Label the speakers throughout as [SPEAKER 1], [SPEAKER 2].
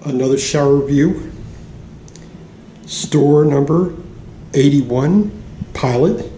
[SPEAKER 1] Another shower review. Store number 81, Pilot,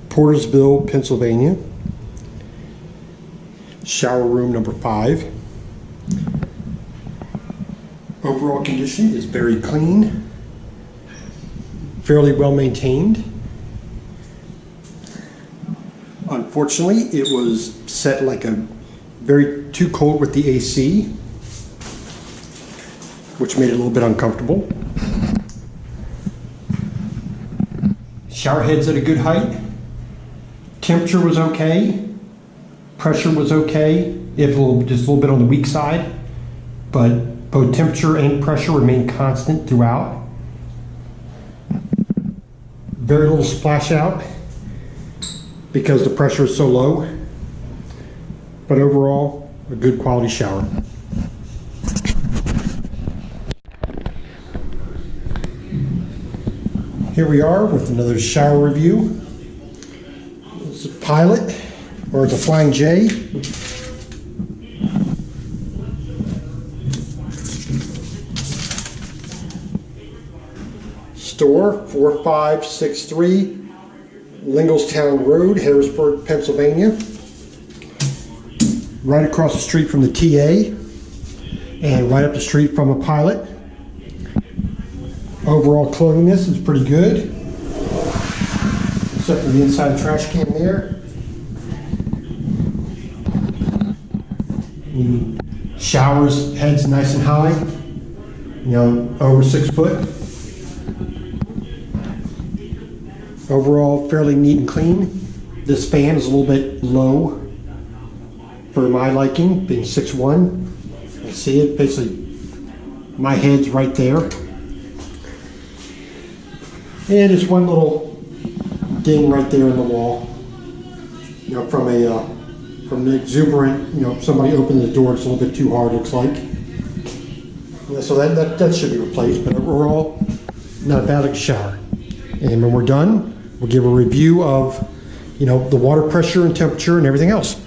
[SPEAKER 1] Portersville, Pennsylvania. Shower room number 5. Overall condition is very clean, fairly well maintained. Unfortunately, it was set like a very too cold with the AC, which made it a little bit uncomfortable. Shower head's at a good height. Temperature was okay. Pressure was okay, just a little bit on the weak side, but both temperature and pressure remained constant throughout. Very little splash out because the pressure is so low, but overall, a good quality shower. Here we are with another shower review. It's a Pilot, or it's a Flying J. Store 4563 Linglestown Road, Harrisburg, Pennsylvania. Right across the street from the TA and right up the street from a Pilot. Overall cleanliness is pretty good, except for the inside trash can there. Showers, heads nice and high, over 6 foot. Overall, fairly neat and clean. This fan is a little bit low for my liking, being 6'1". You see it, basically my head's right there. And just one little ding right there in the wall. From the exuberant, somebody opened the door, it's a little bit too hard, looks like. So that should be replaced, but overall, not a bad shower. And when we're done, we'll give a review of, the water pressure and temperature and everything else.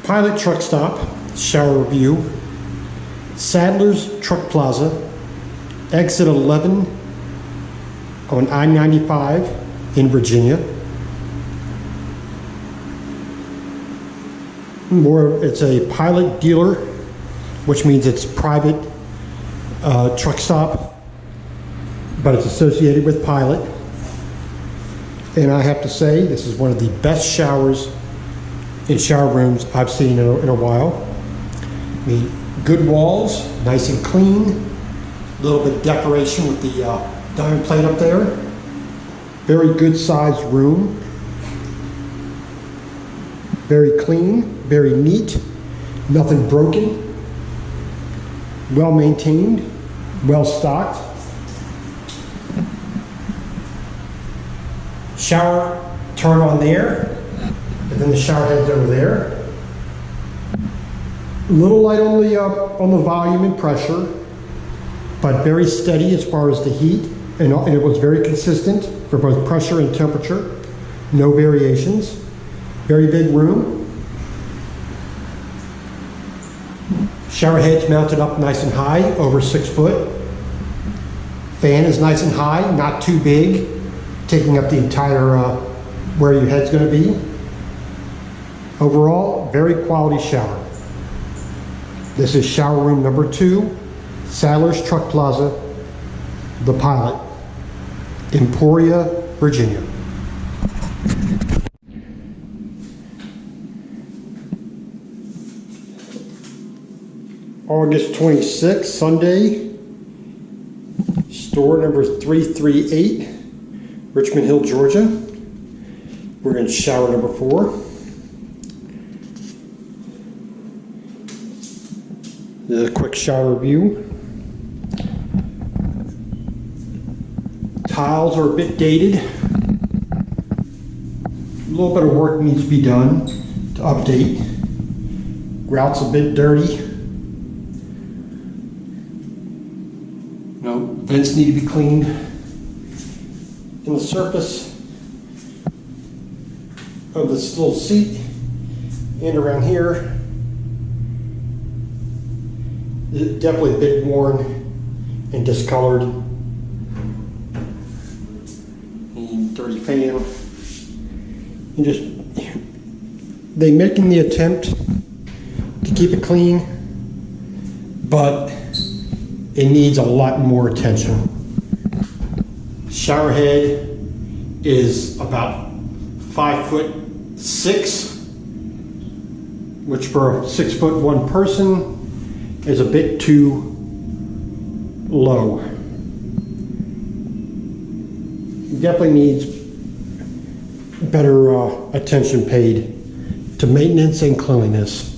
[SPEAKER 1] Pilot Truck Stop, shower review. Sadler's Truck Plaza, exit 11 on I-95 in Virginia. It's a Pilot dealer, which means it's private truck stop, but it's associated with Pilot. And I have to say, this is one of the best showers in shower rooms I've seen in a while. I mean, good walls, nice and clean. A little bit of decoration with the diamond plate up there. Very good sized room. Very clean, very neat, nothing broken. Well maintained, well stocked. Shower, turn on there, and then the shower head's over there. A little light on the volume and pressure, but very steady as far as the heat, and it was very consistent for both pressure and temperature. No variations. Very big room. Shower head's mounted up nice and high, over 6 foot. Fan is nice and high, not too big, taking up the entire where your head's going to be. Overall, very quality shower. This is shower room number 2, Sadler's Truck Plaza, the Pilot, Emporia, Virginia. August 26th, Sunday, store number 338, Richmond Hill, Georgia. We're in shower number 4. This is a quick shower review. Tiles are a bit dated. A little bit of work needs to be done to update. Grout's a bit dirty. Vents need to be cleaned. And the surface of this little seat and around here. It's definitely a bit worn and discolored. And dirty fan. And just, they making the attempt to keep it clean, but it needs a lot more attention. Shower head is about 5'6", which for a 6'1" person is a bit too low. Definitely needs better attention paid to maintenance and cleanliness.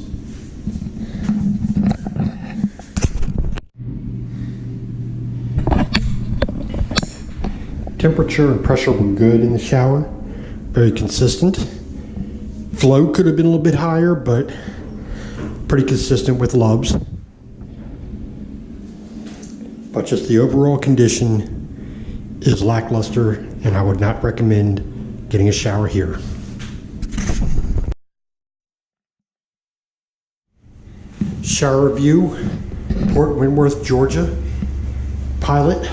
[SPEAKER 1] Temperature and pressure were good in the shower, very consistent. Flow could have been a little bit higher, but pretty consistent with Love's. But just the overall condition is lackluster, and I would not recommend getting a shower here. Shower review, Port Wentworth, Georgia, Pilot.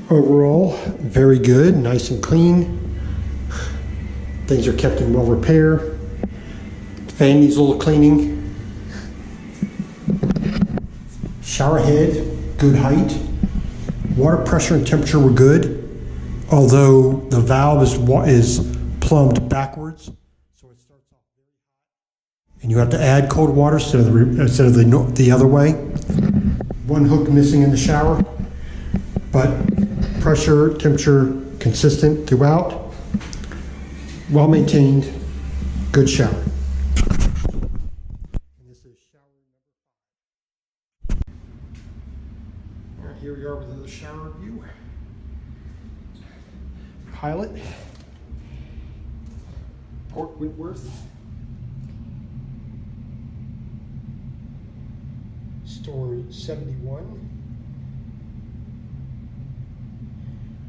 [SPEAKER 1] Overall, very good, nice and clean. Things are kept in well repair. Fan needs a little cleaning. Shower head, good height. Water pressure and temperature were good, although the valve is plumbed backwards, so it starts off very hot. And you have to add cold water instead of the other way. One hook missing in the shower, but pressure, temperature consistent throughout. Well maintained, good shower. And this is shower number 5. All right, here we are with another shower review. Pilot, Port Wentworth, store 71.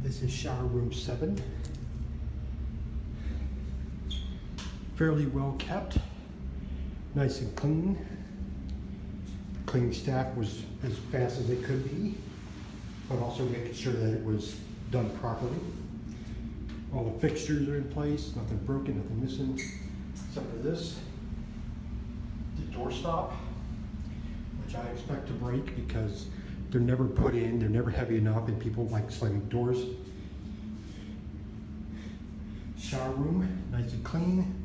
[SPEAKER 1] This is shower room 7. Fairly well kept, nice and clean. The cleaning staff was as fast as it could be, but also making sure that it was done properly. All the fixtures are in place, nothing broken, nothing missing. Except for this, the door stop, which I expect to break because they're never put in, they're never heavy enough, and people like slamming doors. Shower room, nice and clean.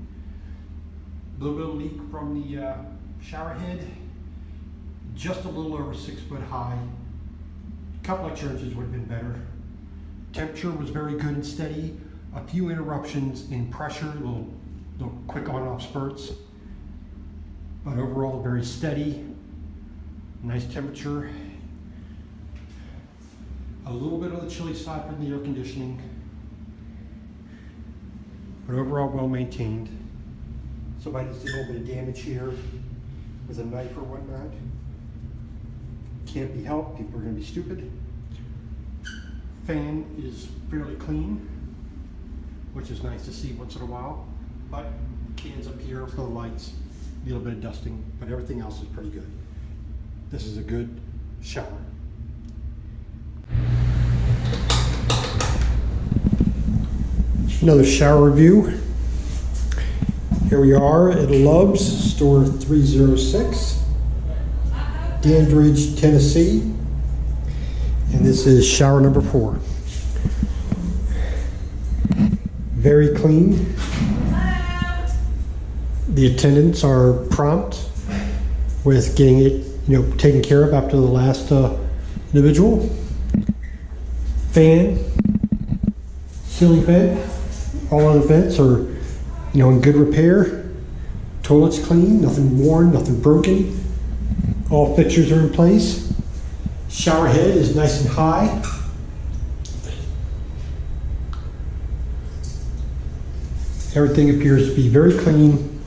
[SPEAKER 1] A little bit of leak from the shower head, just a little over 6 foot high. A couple of inches would have been better. Temperature was very good and steady. A few interruptions in pressure, little quick on-off spurts, but overall very steady. Nice temperature. A little bit on the chilly side from the air conditioning, but overall well maintained. Somebody did a little bit of damage here with a knife or whatnot. Can't be helped, people are going to be stupid. Fan is fairly clean, which is nice to see once in a while, but cans up here for the lights, a little bit of dusting, but everything else is pretty good. This is a good shower. Another shower review. Here we are at Love's, store 306, Dandridge, Tennessee. And this is shower number 4. Very clean. The attendants are prompt with getting it, taken care of after the last individual. Fan, ceiling vent, all other vents are in good repair. Toilet's clean, nothing worn, nothing broken. All fixtures are in place. Shower head is nice and high. Everything appears to be very clean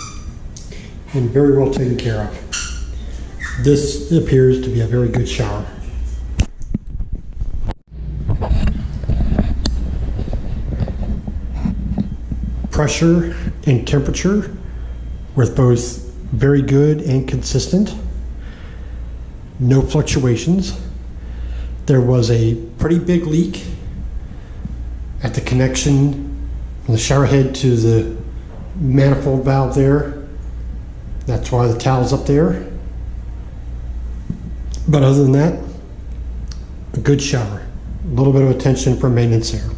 [SPEAKER 1] and very well taken care of. This appears to be a very good shower. pressure and temperature were both very good and consistent. No fluctuations. There was a pretty big leak at the connection from the shower head to the manifold valve there. That's why the towel's up there. But other than that, a good shower. A little bit of attention for maintenance there.